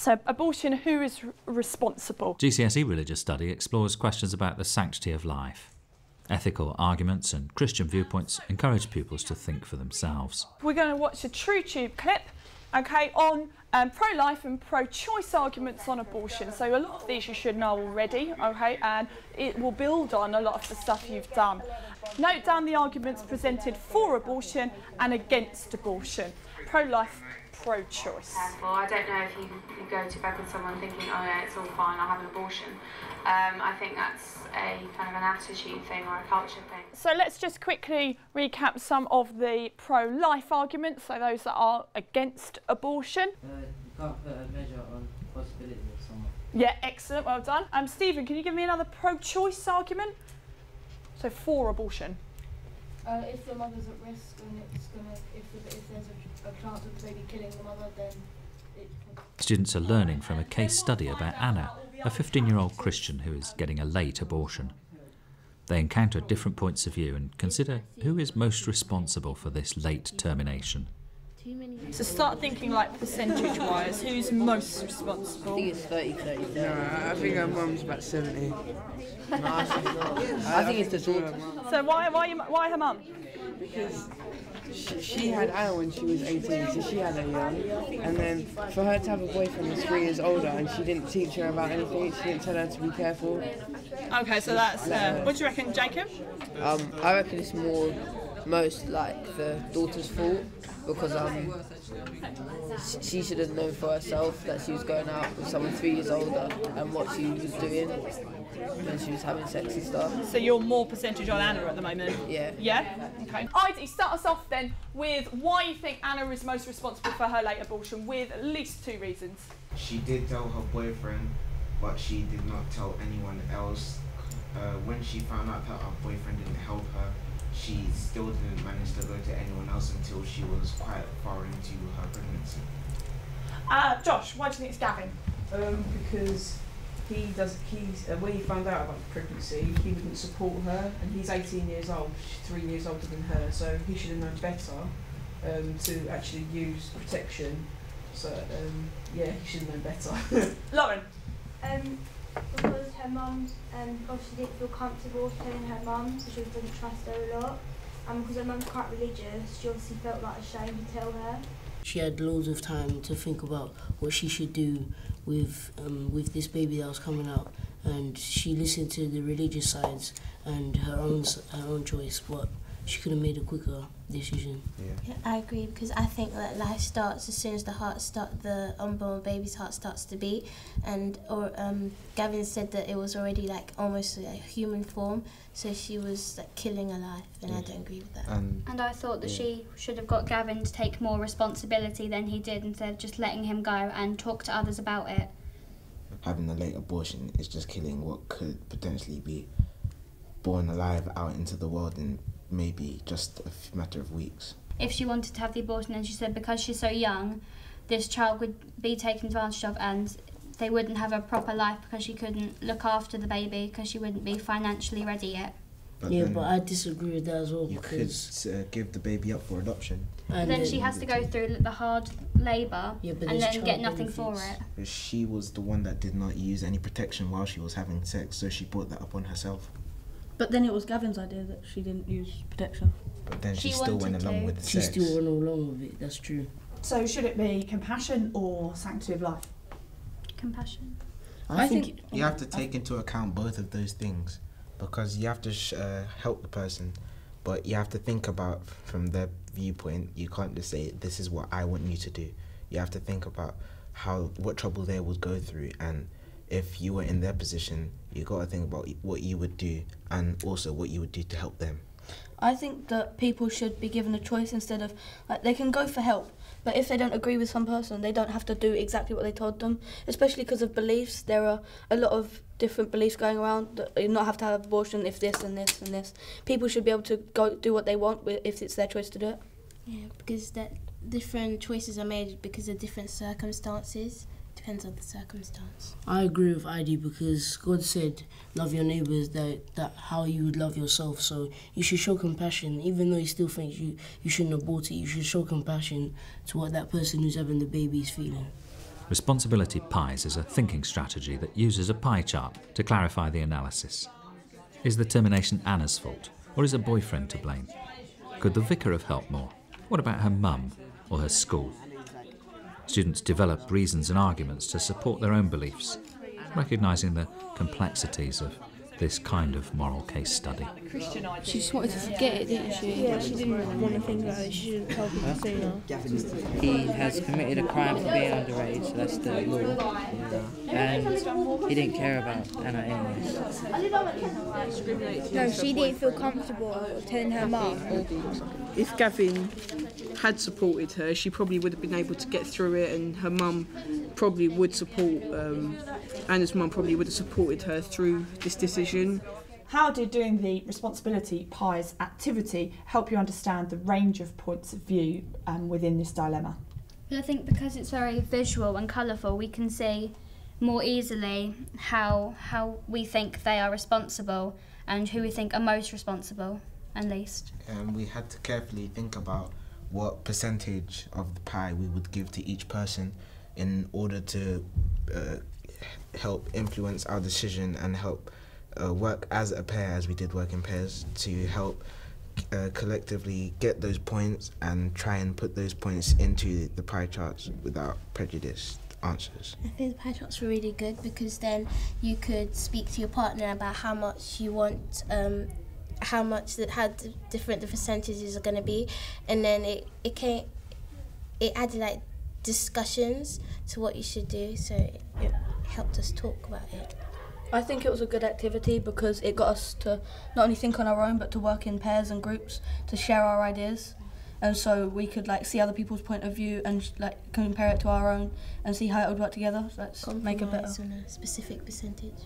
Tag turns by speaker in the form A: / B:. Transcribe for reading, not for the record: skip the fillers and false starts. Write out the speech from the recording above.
A: So abortion, who is responsible?
B: GCSE Religious Study explores questions about the sanctity of life. Ethical arguments and Christian viewpoints encourage pupils to think for themselves.
A: We're going to watch a TrueTube clip, okay, on pro-life and pro-choice arguments on abortion. So a lot of these you should know already, okay, and it will build on a lot of the stuff you've done. Note down the arguments presented for abortion and against abortion. Pro-life, pro-choice.
C: Well, I don't know if you go to bed with someone thinking, oh yeah, it's all fine, I'll have an abortion. I think that's a kind of an attitude thing or a culture thing.
A: So let's just quickly recap some of the pro-life arguments, so those that are against abortion.
D: You can't put a measure on the possibility of someone.
A: Yeah, excellent, well done. Stephen, can you give me another pro-choice argument? So for abortion.
E: If the mother's at risk and it's gonna, if there's a chance of the baby killing the mother, then it can...
B: Students are learning from a case study about Anna, a 15-year-old Christian who is getting a late abortion. They encounter different points of view and consider who is most responsible for this late termination.
A: So start thinking like percentage-wise, who's most responsible?
D: I think it's 30-30.
F: No, I think her mum's about 70.
D: No, I think it's not. I think it's the daughter.
A: So why her mum?
F: Because she had Anna when she was 18, so she had her young. And then for her to have a boyfriend who's 3 years older and she didn't teach her about anything, she didn't tell her to be careful.
A: Okay, so that's... what do you reckon, Jacob?
G: I reckon it's most like the daughter's fault, because she should have known for herself that she was going out with someone 3 years older and what she was doing when she was having sex and stuff.
A: So you're more percentage on Anna at the moment?
G: Yeah.
A: Yeah? Okay. Heidi, start us off then with why you think Anna is most responsible for her late abortion, with at least 2 reasons.
H: She did tell her boyfriend, but she did not tell anyone else. When she found out that her boyfriend didn't help her, she still didn't manage to go to anyone else until she was quite far into her pregnancy.
A: Josh, why do you think it's Gavin?
I: Because when he found out about the pregnancy, he wouldn't support her, and he's 18 years old, she's 3 years older than her, so he should have known better to actually use protection. So yeah, he should have known better.
A: Lauren?
E: Because her mum obviously didn't feel comfortable telling her mum, so she didn't trust her a lot. And because her mum's quite religious, she obviously felt like ashamed to tell her.
J: She had loads of time to think about what she should do with this baby that was coming out, and she listened to the religious sides and her own choice, but she could have made a quicker decision.
K: Yeah, I agree, because I think that life starts as soon as the unborn baby's heart starts to beat, and Gavin said that it was already like almost a human form, so she was like killing a life, and I don't agree with that.
L: And I thought that she should have got Gavin to take more responsibility than he did, instead of just letting him go and talk to others about it.
M: Having a late abortion is just killing what could potentially be born alive out into the world in maybe just a matter of weeks.
L: If she wanted to have the abortion, and she said because she's so young, this child would be taken advantage of and they wouldn't have a proper life because she couldn't look after the baby because she wouldn't be financially ready yet.
J: But I disagree with that as well.
M: You could give the baby up for adoption.
L: And then she has to go through the hard labour and then get nothing for it.
M: She was the one that did not use any protection while she was having sex, so she brought that up on herself.
N: But then it was Gavin's idea that she didn't use protection.
M: But then she still went along with the sex.
J: She still went along with it, that's true.
N: So should it be compassion or sanctity of life?
L: Compassion.
J: I think
M: you have to take into account both of those things, because you have to help the person, but you have to think about from their viewpoint. You can't just say, this is what I want you to do. You have to think about what trouble they would go through, and if you were in their position, you got to think about what you would do and also what you would do to help them.
N: I think that people should be given a choice instead of, like, they can go for help, but if they don't agree with some person, they don't have to do exactly what they told them, especially because of beliefs. There are a lot of different beliefs going around that you not have to have abortion if this and this and this. People should be able to go do what they want if it's their choice to do it.
K: Yeah, because different choices are made because of different circumstances. Depends on the circumstance.
J: I agree with Heidi, because God said love your neighbours that how you would love yourself, so you should show compassion. Even though he still thinks you shouldn't abort it, you should show compassion to what that person who's having the baby is feeling.
B: Responsibility pies is a thinking strategy that uses a pie chart to clarify the analysis. Is the termination Anna's fault, or is her boyfriend to blame? Could the vicar have helped more? What about her mum or her school? Students develop reasons and arguments to support their own beliefs, recognising the complexities of this kind of moral case study.
N: She just wanted to forget it, didn't she?
O: Yeah, she didn't want to think about it. She should have told people sooner.
D: He has committed a crime for being underage, so that's the law. And he didn't care about Anna anyways.
E: No, she didn't feel comfortable telling her mum.
I: If Gavin had supported her, she probably would have been able to get through it, and her mum probably would support, Anna's mum probably would have supported her through this decision.
A: How did doing the Responsibility Pies activity help you understand the range of points of view within this dilemma?
L: Well, I think because it's very visual and colourful, we can see more easily how we think they are responsible and who we think are most responsible and least.
M: We had to carefully think about what percentage of the pie we would give to each person in order to help influence our decision and help work as a pair, as we did work in pairs, to help collectively get those points and try and put those points into the pie charts without prejudiced answers.
K: I think the pie charts were really good because then you could speak to your partner about how much you want, how different the percentages are going to be, and then it added like discussions to what you should do, so it helped us talk about it.
N: I think it was a good activity because it got us to not only think on our own but to work in pairs and groups to share our ideas, and so we could like see other people's point of view and like compare it to our own and see how it would work together. So let's make it better.
K: On a specific percentage.